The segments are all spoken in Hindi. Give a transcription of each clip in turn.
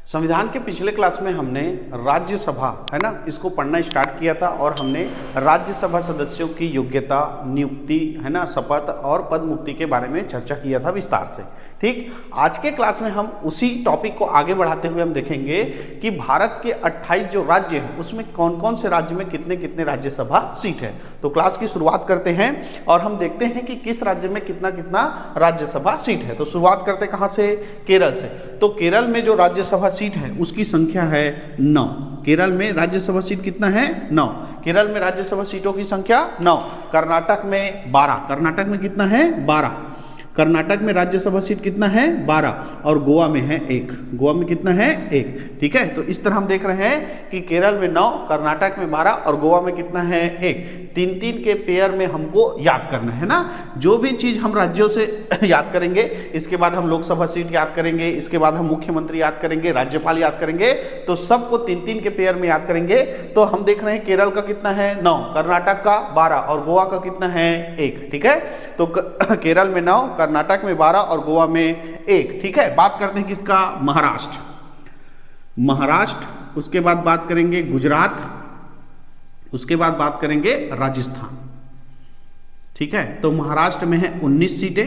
संविधान के पिछले क्लास में हमने राज्यसभा है ना इसको पढ़ना स्टार्ट किया था और हमने राज्यसभा सदस्यों की योग्यता, नियुक्ति है ना, शपथ और पद मुक्ति के बारे में चर्चा किया था विस्तार से। ठीक, आज के क्लास में हम उसी टॉपिक को आगे बढ़ाते हुए हम देखेंगे कि भारत के 28 जो राज्य हैं उसमें कौन कौन से राज्य में कितने कितने राज्यसभा सीट है। तो क्लास की शुरुआत करते हैं और हम देखते हैं कि किस राज्य में कितना कितना राज्यसभा सीट है। तो शुरुआत करते कहाँ से? केरल से। तो केरल में जो राज्यसभा सीट है उसकी संख्या है 9। केरल में राज्यसभा सीट कितना है? 9। केरल में राज्यसभा सीटों की संख्या 9। कर्नाटक में 12। कर्नाटक में कितना है? 12। कर्नाटक में राज्यसभा सीट कितना है? 12। और गोवा में है 1। गोवा में कितना है? 1। ठीक है, तो इस तरह हम देख रहे हैं कि केरल में 9, कर्नाटक में 12 और गोवा में कितना है? 1। 3-3 के पेयर में हमको याद करना है ना। जो भी चीज हम राज्यों से याद करेंगे, इसके बाद हम लोकसभा सीट याद करेंगे, इसके बाद हम मुख्यमंत्री याद करेंगे, राज्यपाल याद करेंगे, तो सबको 3-3 के पेयर में याद करेंगे। तो हम देख रहे हैं केरल का कितना है? 9, कर्नाटक का 12 और गोवा का कितना है? 1। ठीक है, तो केरल में 9, कर्नाटक में 12 और गोवा में 1। ठीक है, बात करते हैं किसका? महाराष्ट्र। महाराष्ट्र, उसके बाद बात करेंगे गुजरात, उसके बाद बात करेंगे राजस्थान। ठीक है, तो महाराष्ट्र में है 19 सीटें।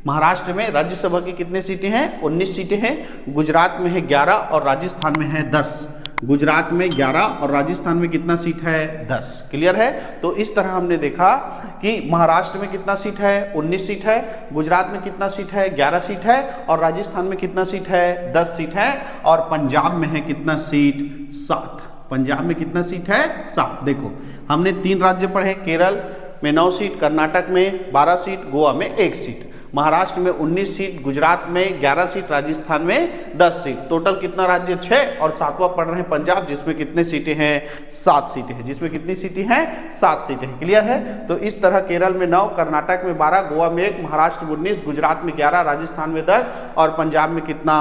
महाराष्ट्र में राज्यसभा की कितने सीटें हैं? 19 सीटें हैं। गुजरात में है 11 और राजस्थान में है 10। गुजरात में 11 और राजस्थान में कितना सीट है? 10। क्लियर है? तो इस तरह हमने देखा कि महाराष्ट्र में कितना सीट है? 19 सीट है। गुजरात में कितना सीट है? 11 सीट है। और राजस्थान में कितना सीट है? 10 सीट है। और पंजाब में है कितना सीट? 7। पंजाब में कितना सीट है? 7। देखो, हमने 3 राज्य पढ़े, केरल में 9 सीट, कर्नाटक में 12 सीट, गोवा में 1 सीट, महाराष्ट्र में 19 सीट, गुजरात में 11 सीट, राजस्थान में 10 सीट। टोटल कितना राज्य? 6। और 7वां पढ़ रहे हैं पंजाब, जिसमें कितने सीटें हैं? 7 सीटें हैं। जिसमें कितनी सीटें हैं? 7 सीटें हैं। क्लियर है? तो इस तरह केरल में 9, कर्नाटक में 12, गोवा में 1, महाराष्ट्र में 19, गुजरात में 11, राजस्थान में 10 और पंजाब में कितना?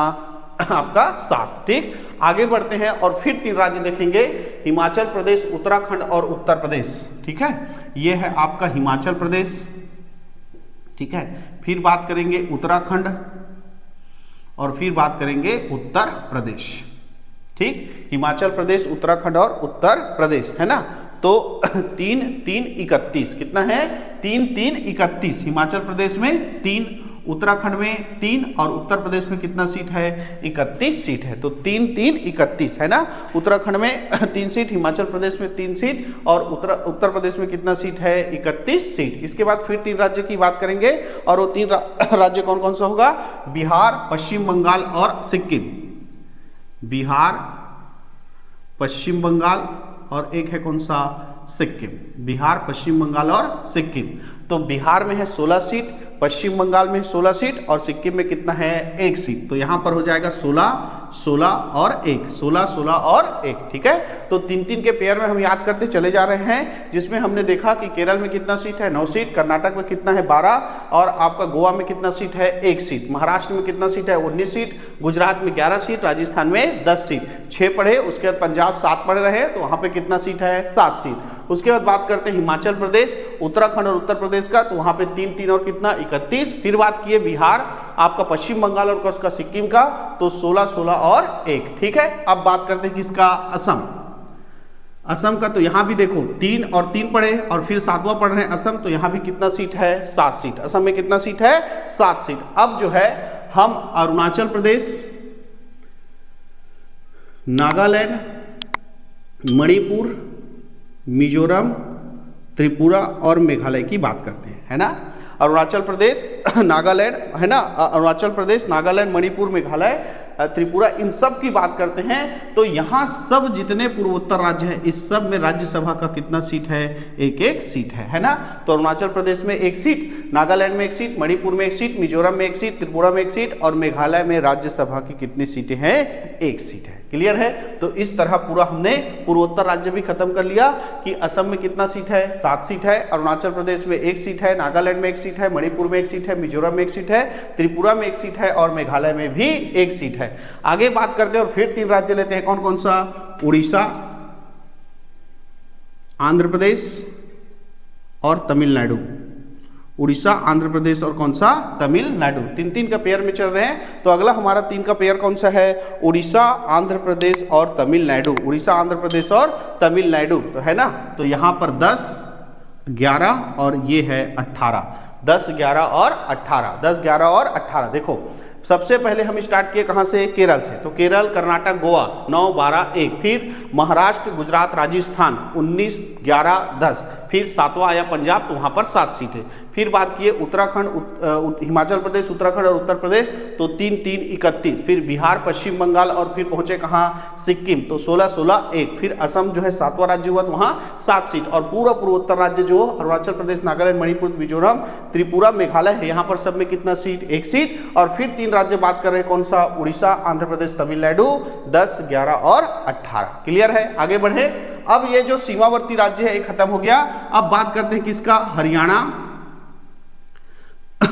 आपका 7। ठीक, आगे बढ़ते हैं और फिर 3 राज्य देखेंगे, हिमाचल प्रदेश, उत्तराखंड और उत्तर प्रदेश। ठीक है, ये है आपका हिमाचल प्रदेश। ठीक है, फिर बात करेंगे उत्तराखंड और फिर बात करेंगे उत्तर प्रदेश। ठीक, हिमाचल प्रदेश, उत्तराखंड और उत्तर प्रदेश, है ना। तो 3-3 31 कितना है? 3-3 31। हिमाचल प्रदेश में 3, उत्तराखंड में 3 और उत्तर प्रदेश में कितना सीट है? 31 सीट है। तो 3-3 31, है ना। उत्तराखंड में 3 सीट, हिमाचल प्रदेश में 3 सीट और उत्तर प्रदेश में कितना सीट है? 31 सीट। इसके बाद फिर 3 राज्य की बात करेंगे और वो 3 राज्य कौन कौन सा होगा? बिहार, पश्चिम बंगाल और सिक्किम। बिहार, पश्चिम बंगाल और एक है कौन सा? सिक्किम। बिहार, पश्चिम बंगाल और सिक्किम। तो बिहार में है 16 सीट, पश्चिम बंगाल में 16 सीट और सिक्किम में कितना है? 1 सीट। तो यहां पर हो जाएगा 16, 16 और 1, 16, 16 और 1। ठीक है, तो 3-3 के पेयर में हम याद करते चले जा रहे हैं, जिसमें हमने देखा कि केरल में कितना सीट है? 9 सीट, कर्नाटक में कितना है? 12 और आपका गोवा में कितना सीट है? 1 सीट, महाराष्ट्र में कितना सीट है? 19 सीट, गुजरात में 11 सीट, राजस्थान में 10 सीट। 6 पढ़े, उसके बाद पंजाब 7 पढ़े रहे, तो वहां पर कितना सीट है? 7 सीट। उसके बाद बात करते हैं हिमाचल प्रदेश, उत्तराखंड और उत्तर प्रदेश का, तो वहां पे 3-3 और कितना? 31। फिर बात किए बिहार, आपका पश्चिम बंगाल और उसका सिक्किम का, तो 16, 16 और 1। ठीक है, अब बात करते हैं किसका? असम। असम का तो यहां भी देखो 3 और 3 पढ़े और फिर 7वां पढ़ रहे हैं असम, तो यहां भी कितना सीट है? 7 सीट। असम में कितना सीट है? 7 सीट। अब जो है हम अरुणाचल प्रदेश, नागालैंड, मणिपुर, मिजोरम, त्रिपुरा और मेघालय की बात करते हैं, है ना। अरुणाचल प्रदेश, नागालैंड, है ना, अरुणाचल प्रदेश, नागालैंड, मणिपुर, मेघालय, त्रिपुरा, इन सब की बात करते हैं। तो यहाँ सब जितने पूर्वोत्तर राज्य हैं, इस सब में राज्यसभा का कितना सीट है? 1-1 सीट है ना। तो अरुणाचल प्रदेश में 1 सीट, नागालैंड में 1 सीट, मणिपुर में 1 सीट, मिजोरम में 1 सीट, त्रिपुरा में 1 सीट और मेघालय में राज्यसभा की कितनी सीटें हैं? 1 सीट है। क्लियर है? तो इस तरह पूरा हमने पूर्वोत्तर राज्य भी खत्म कर लिया कि असम में कितना सीट है? 7 सीट है, अरुणाचल प्रदेश में 1 सीट है, नागालैंड में 1 सीट है, मणिपुर में 1 सीट है, मिजोरम में 1 सीट है, त्रिपुरा में 1 सीट है और मेघालय में भी 1 सीट है। आगे बात करते हैं और फिर 3 राज्य लेते हैं, कौन कौन सा? उड़ीसा, आंध्र प्रदेश और तमिलनाडु। उड़ीसा, आंध्र प्रदेश और कौन सा, तमिलनाडु। तीन तीन का पेयर में चल रहे हैं। तो अगला हमारा 3 का पेयर कौन सा है, उड़ीसा, आंध्र प्रदेश और तमिलनाडु। उड़ीसा, आंध्र प्रदेश और तमिलनाडु, तो है ना। तो यहाँ पर 10, 11 और ये है 18। 10, 11 और 18, 10, 11 और 18। देखो सबसे पहले हम स्टार्ट किए कहाँ से, केरल से। तो केरल, कर्नाटक, गोवा 9, 12, 1। फिर महाराष्ट्र, गुजरात, राजस्थान 19, 11, 10। फिर 7वां आया पंजाब, तो वहाँ पर 7 सीटें। फिर बात किए उत्तराखंड, हिमाचल प्रदेश, उत्तराखंड और उत्तर प्रदेश, तो 3, 3, 31। फिर बिहार, पश्चिम बंगाल और फिर पहुंचे कहाँ, सिक्किम, तो 16, 16, 1। फिर असम जो है 7वां राज्य हुआ, तो वहाँ 7 सीट। और पूरा पूर्वोत्तर राज्य जो अरुणाचल प्रदेश, नागालैंड, मणिपुर, मिजोरम, त्रिपुरा, मेघालय है, यहाँ पर सब में कितना सीट, 1 सीट। और फिर 3 राज्य बात कर रहे हैं, कौन सा, उड़ीसा, आंध्र प्रदेश, तमिलनाडु, 10, 11 और 18। क्लियर है, आगे बढ़े। अब ये जो सीमावर्ती राज्य है ये खत्म हो गया। अब बात करते हैं किसका, हरियाणा,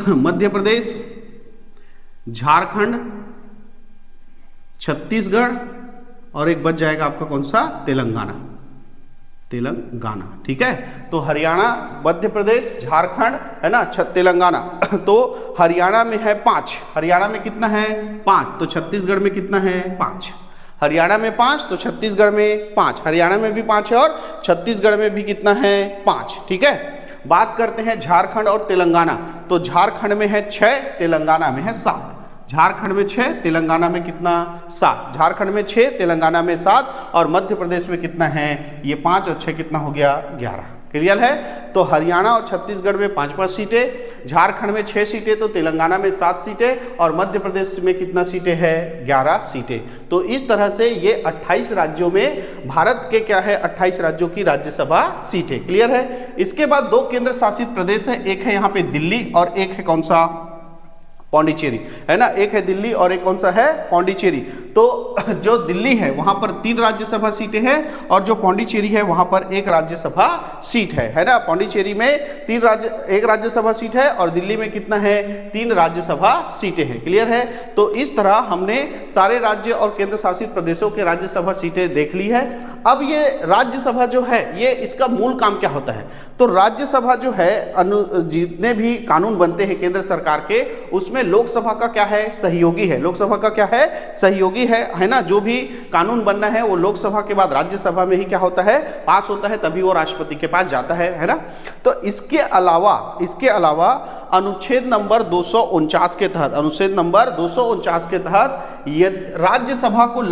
मध्य प्रदेश, झारखंड, छत्तीसगढ़ और एक बच जाएगा आपका कौन सा, तेलंगाना। तेलंगाना, ठीक है। तो हरियाणा, मध्य प्रदेश, झारखंड, है ना, तेलंगाना। तो हरियाणा में है 5, हरियाणा में कितना है, 5। तो छत्तीसगढ़ में कितना है, 5। हरियाणा में 5, तो छत्तीसगढ़ में 5। हरियाणा में भी 5 है और छत्तीसगढ़ में भी कितना है, 5, ठीक है। बात करते हैं झारखंड और तेलंगाना। तो झारखंड में है 6, तेलंगाना में है 7। झारखंड में 6, तेलंगाना में कितना, 7। झारखंड में 6, तेलंगाना में 7 और मध्य प्रदेश में कितना है, ये 5 और 6 कितना हो गया, 11। क्लियर है। तो हरियाणा और छत्तीसगढ़ में 5-5 सीटें, झारखंड में 6 सीटें, तो तेलंगाना में 7 सीटें और मध्य प्रदेश में कितना सीटें हैं, 11 सीटें। तो इस तरह से ये 28 राज्यों में भारत के क्या है, 28 राज्यों की राज्यसभा सीटें। क्लियर है। इसके बाद 2 केंद्र शासित प्रदेश है, एक है यहाँ पे दिल्ली और एक है कौन सा, पौंडीचेरी, है ना। एक है दिल्ली और एक कौन सा है, पौंडीचेरी। तो जो दिल्ली है वहां पर 3 राज्यसभा सीटें हैं और जो पौंडीचेरी है वहां पर 1 राज्यसभा सीट है ना। पौंडीचेरी में 1 राज्यसभा सीट है और दिल्ली में कितना है, 3 राज्यसभा सीटें हैं। क्लियर है। तो इस तरह हमने सारे राज्य और केंद्र शासित प्रदेशों के राज्यसभा सीटें देख ली है। अब ये राज्यसभा जो है ये इसका मूल काम क्या होता है, तो राज्यसभा जो है जितने भी कानून बनते हैं केंद्र सरकार के, उसमें लोकसभा का क्या है, सहयोगी है। लोकसभा का क्या है, सहयोगी है ना। जो भी कानून बनना है वो लोकसभा के बाद राज्यसभा में ही क्या होता है, पास होता है, तभी वो राष्ट्रपति के पास जाता है ना। तो इसके अलावा अनुच्छेद नंबर 249 के तहत, अनुच्छेद नंबर 249 के तहत ये राज्यसभा को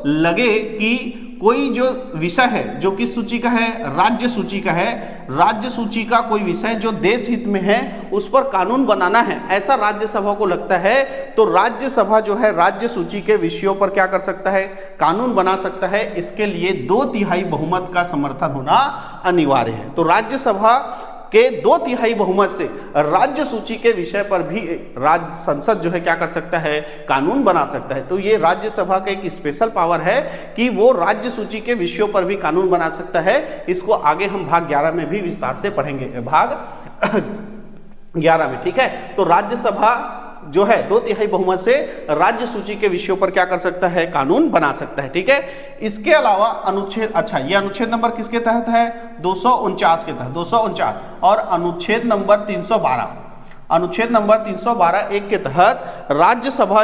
लगे कि कोई जो विषय है जो किस सूची का है, राज्य सूची का है, राज्य सूची का कोई विषय जो देश हित में है उस पर कानून बनाना है, ऐसा राज्यसभा को लगता है, तो राज्यसभा जो है राज्य सूची के विषयों पर क्या कर सकता है, कानून बना सकता है। इसके लिए 2/3 बहुमत का समर्थन होना अनिवार्य है। तो राज्यसभा के 2/3 बहुमत से राज्य सूची के विषय पर भी राज्य संसद जो है क्या कर सकता है, कानून बना सकता है। तो ये राज्यसभा का एक स्पेशल पावर है कि वो राज्य सूची के विषयों पर भी कानून बना सकता है। इसको आगे हम भाग 11 में भी विस्तार से पढ़ेंगे, भाग 11 में, ठीक है। तो राज्यसभा जो है 2/3 बहुमत से राज्य सूची के विषयों पर क्या कर सकता है, कानून बना सकता है, ठीक है। इसके अलावा अनुच्छेद, अच्छा ये अनुच्छेद नंबर किसके तहत है, 249 के तहत, 249। और अनुच्छेद नंबर 312, अनुच्छेद नंबर 312 1 के तहत राज्यसभा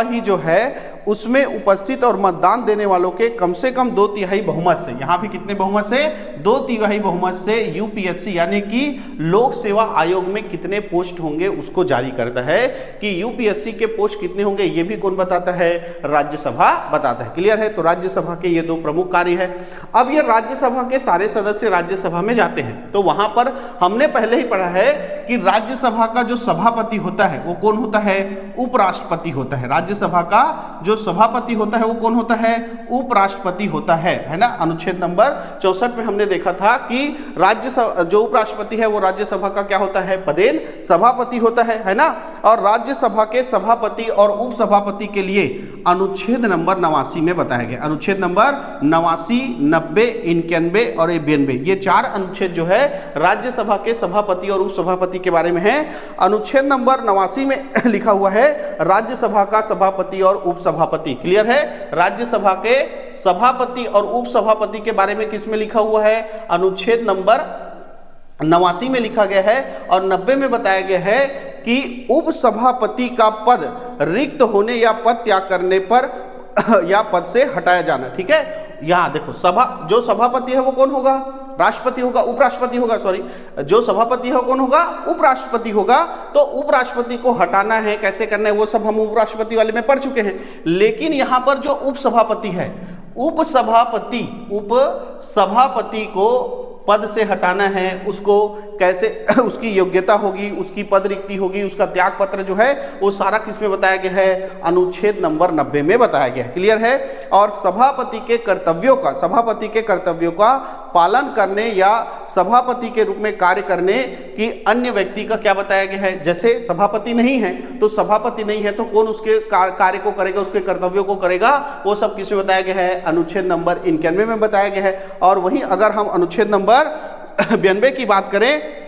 ही जो है उसमें उपस्थित और मतदान देने वालों के कम से कम 2/3 बहुमत से, यहाँ भी कितने बहुमत से, 2/3 बहुमत से यूपीएससी यानी कि लोक सेवा आयोग में कितने पोस्ट होंगे उसको जारी करता है। कि यूपीएससी के पोस्ट कितने होंगे ये भी कौन बताता है, राज्यसभा बताता है। क्लियर है। तो राज्यसभा के ये 2 प्रमुख कार्य है। अब ये राज्यसभा के सारे सदस्य राज्यसभा में जाते हैं, तो वहां पर हमने पहले ही पढ़ा है कि राज्यसभा का जो सभापति होता है वो कौन होता है, उपराष्ट्रपति होता है। राज्यसभा का जो सभापति होता है वो कौन होता है, उपराष्ट्रपति होता है ना। अनुच्छेद नंबर 64 में हमने देखा था कि राज्यसभा जो उपराष्ट्रपति है वो राज्यसभा का क्या होता है, पदेन सभापति होता है ना। और राज्यसभा के सभापति और उपसभापति के लिए अनुच्छेद नंबर 89 में बताया गया, अनुच्छेद नंबर 89, 90, 91 और 92, ये 4 अनुच्छेद जो है राज्यसभा के सभापति और उपसभापति के बारे में है। अनुच्छेद नंबर 89 में लिखा हुआ है राज्यसभा का सभापति और उपसभापति। क्लियर है। राज्यसभा के सभापति और उपसभापति के बारे में किसमें लिखा हुआ है, अनुच्छेद नंबर 89 में लिखा गया है और 90 में बताया गया है कि उपसभापति का पद रिक्त होने या पद त्याग करने पर या पद से हटाया जाना। ठीक है, यहाँ देखो जो सभापति है वो कौन होगा? राष्ट्रपति होगा, उपराष्ट्रपति होगा, सॉरी, जो सभापति है कौन होगा? उपराष्ट्रपति होगा। तो उपराष्ट्रपति को हटाना है, कैसे करना है वो सब हम उपराष्ट्रपति वाले में पढ़ चुके हैं। लेकिन यहाँ पर जो उपसभापति है, उपसभापति को पद से हटाना है, उसको कैसे, उसकी योग्यता होगी, उसकी पद रिक्ति होगी, उसका त्याग पत्र जो है वो सारा किस में बताया गया है? अनुच्छेद नंबर 90 में बताया गया है। क्लियर है? और सभापति के कर्तव्यों का पालन करने या सभापति के रूप में कार्य करने की अन्य व्यक्ति का क्या बताया गया है? जैसे सभापति नहीं है तो कौन उसके कार्य को करेगा, उसके कर्तव्यों को करेगा, वो सब किस में बताया गया है? अनुच्छेद नंबर 91 में बताया गया है। और वहीं अगर हम अनुच्छेद नंबर 92 की बात करें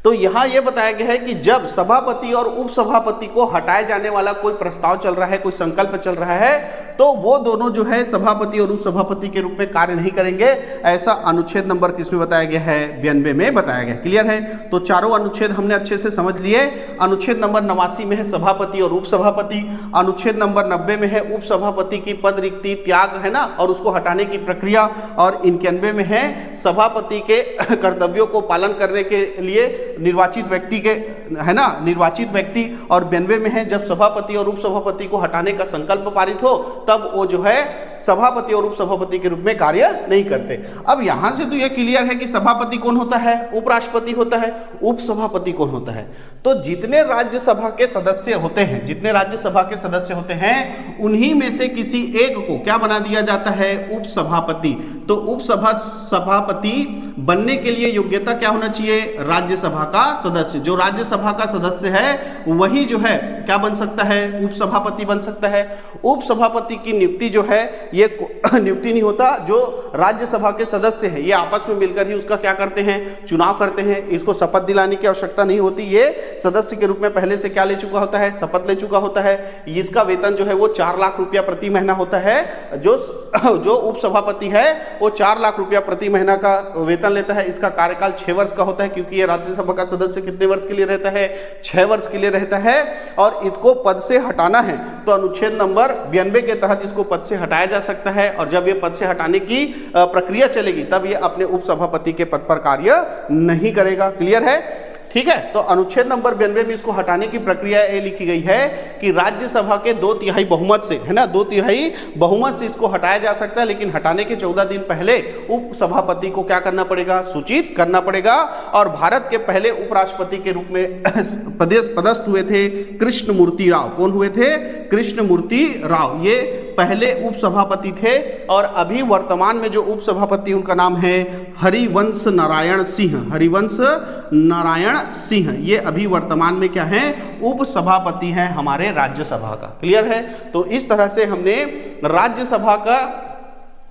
तो यहां यह बताया गया है कि जब सभापति और उपसभापति को हटाए जाने वाला कोई प्रस्ताव चल रहा है, कोई संकल्प चल रहा है, तो वो दोनों जो है सभापति और उपसभापति के रूप में कार्य नहीं करेंगे। ऐसा अनुच्छेद नंबर किसमें बताया गया है? 92 में बताया गया। क्लियर है? तो चारों अनुच्छेद हमने अच्छे से समझ लिए। अनुच्छेद नंबर 89 में है सभापति और उपसभापति, अनुच्छेद नंबर 90 में है उपसभापति की पद रिक्ति त्याग, है ना, और उसको हटाने की प्रक्रिया, और 91 में है सभापति के कर्तव्यों को पालन करने के लिए निर्वाचित व्यक्ति के, है ना, निर्वाचित व्यक्ति, और 92 में है जब सभापति और उपसभापति को हटाने का संकल्प पारित हो तब वो जो है सभापति और उपसभापति के रूप में कार्य नहीं करते। अब यहां से तो ये क्लियर है कि सभापति कौन होता है? उपराष्ट्रपति होता है। उपसभापति कौन होता है? तो जितने राज्यसभा के सदस्य होते हैं उन्हीं में से किसी एक को क्या बना दिया जाता है? उपसभापति। तो सभापति बनने के लिए योग्यता क्या होना चाहिए? राज्यसभा का सदस्य। जो राज्यसभा का सदस्य है वही जो है क्या बन सकता है? उपसभापति बन सकता है। उपसभापति की नियुक्ति जो है ये नियुक्ति नहीं होता, जो राज्यसभा के सदस्य हैं ये आपस में मिलकर ही उसका क्या करते हैं? चुनाव करते हैं। इसको शपथ दिलाने की आवश्यकता नहीं होती, ये सदस्य के रूप में पहले से क्या ले चुका होता है? शपथ ले चुका होता है। इसका वेतन जो है वो 4 लाख रुपया प्रति महीना होता है। जो उपसभापति है वो 4 लाख रुपया प्रति महीना का वेतन लेता है। इसका कार्यकाल 6 वर्ष का होता है, क्योंकि ये राज्यसभा का सदस्य कितने वर्ष के लिए रहता है? 6 वर्ष के लिए रहता है। और इसको पद से हटाना है तो अनुच्छेद नंबर 92 के तहत इसको पद से हटाया जा सकता है, और जब ये पद से हटाने की प्रक्रिया चलेगी तब ये अपने उपसभापति के पद पर कार्य नहीं करेगा। क्लियर है? ठीक है, तो अनुच्छेद नंबर 92 में इसको हटाने की प्रक्रिया ये लिखी गई है कि राज्यसभा के 2/3 बहुमत से, है ना, 2/3 बहुमत से इसको हटाया जा सकता है, लेकिन हटाने के 14 दिन पहले उपसभापति को क्या करना पड़ेगा? सूचित करना पड़ेगा। और भारत के पहले उपराष्ट्रपति के रूप में पदस्थ हुए थे कृष्णमूर्ति राव। कौन हुए थे? कृष्णमूर्ति राव। ये पहले उपसभापति थे, और अभी वर्तमान में जो उपसभापति उनका नाम है हरिवंश नारायण सिंह। ये अभी वर्तमान में क्या है? उपसभापति हैं हमारे राज्यसभा का। क्लियर है? तो इस तरह से हमने राज्यसभा का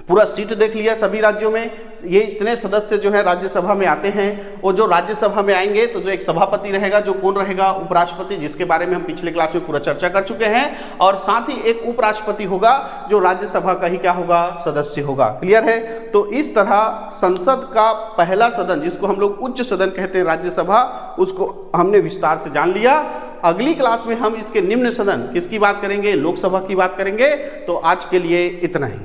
पूरा सीट देख लिया सभी राज्यों में। ये इतने सदस्य जो है राज्यसभा में आते हैं, और जो राज्यसभा में आएंगे तो जो एक सभापति रहेगा, जो कौन रहेगा? उपराष्ट्रपति, जिसके बारे में हम पिछले क्लास में पूरा चर्चा कर चुके हैं। और साथ ही एक उपराष्ट्रपति होगा जो राज्यसभा का ही क्या होगा? सदस्य होगा। क्लियर है? तो इस तरह संसद का पहला सदन, जिसको हम लोग उच्च सदन कहते हैं राज्यसभा, उसको हमने विस्तार से जान लिया। अगली क्लास में हम इसके निम्न सदन किसकी बात करेंगे? लोकसभा की बात करेंगे। तो आज के लिए इतना ही।